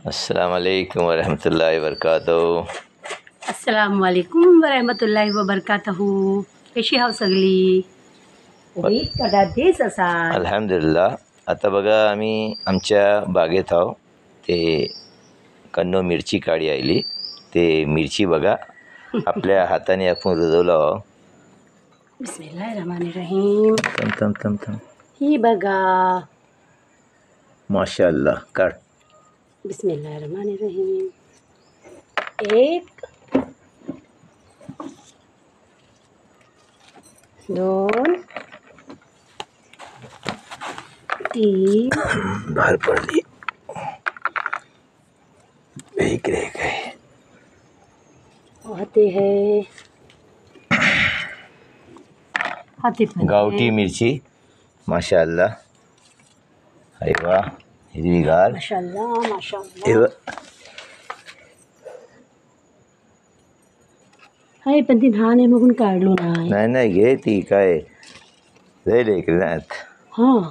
अस्सलाम वालेकुम वरहमतुल्लाहि वबरकातुहू. अस्सलाम वालेकुम वरहमतुल्लाहि वबरकातुहू. कशी हाव सगळी? कदा देस असा अल्हम्दुलिल्लाह. आता बघा आम्ही आमच्या बागेत आहो. ते कन्नो मिरची काढी आली. ते मिरची बघा आपल्या हाताने आपण रुजवलं आहो. बिस्मिल्लाहिर्रहमानिर्रहीम. थम ही बघा. माशाअल्लाह. काढ. बिस्मिल्लाहिर्रहमानिर्रहीम. 1 2 3 बाहेर पडली. इकडे काय आते है गावठी मिरची. माशाअल्लाह. अरे वा, हिरवीगार. माशाअल्लाह माशाअल्लाह. हाय पण ती लहान आहे बघून काढलो नाही. नाही घे ती काय जाईल इकडे नाहीत. हां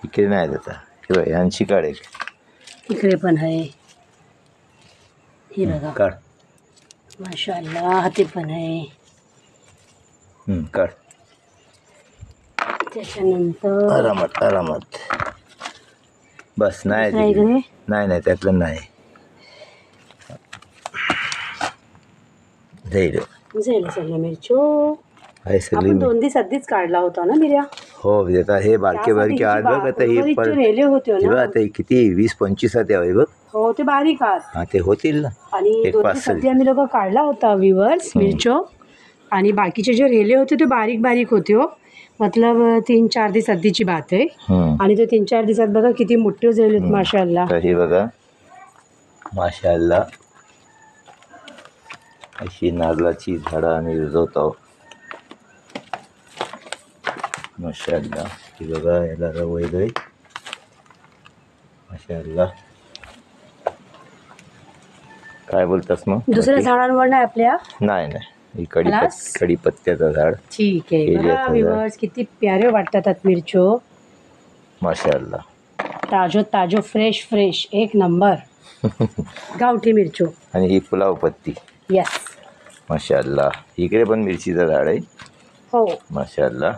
इकडे नाहीत आता. हे यांची काढ एक. इकडे पण आहे. हे बघा. काढ. माशाअल्लाह. हाती पण आहे. काढ. त्याच्यानंतर आरामात बस. नाही इकडे नाही त्यातलं नाही. जाईल सगळ्या मिरचो आहे सगळी. आपण 2 दिवस आधीच काढला होता ना मिऱ्या. हो. आता हे बारके आत बघ. आता हे रेले होते हे बघ आता किती 20-25 आहे बघ. हो ते बारीक आहात. हा ते होतील ना. आणि 2 दिवस आधी आम्ही लोक काढला होता व्ह्यूअर्स मिरचो. आणि बाकीचे जे रेले होते ते बारीक होते हो. मतलब 3-4 दिवस आधीची बात आहे. आणि ते 3-4 दिवसात बघा किती मोठे झाले. माशाअल्लाह. हे बघा माशाअल्लाह. अशी नारळाची झाडं आम्ही रुजवतो. माशाअल्लाह. हे बघा याला वेगळे. माशाअल्लाह. काय बोलतास मग? दुसऱ्या झाडांवर नाही आपल्या? नाही ही कढीपत्त्याचं झाड. ठीक आहे. बघा व्ह्यूअर्स किती प्यारे वाटतात मिरचो. माशाअल्लाह. ताजो फ्रेश एक नंबर. गावठी मिरचो. आणि ही पुलाव पत्ती. यस. माशाअल्लाह. इकडे पण मिरचीचं झाड आहे. हो. माशाअल्लाह.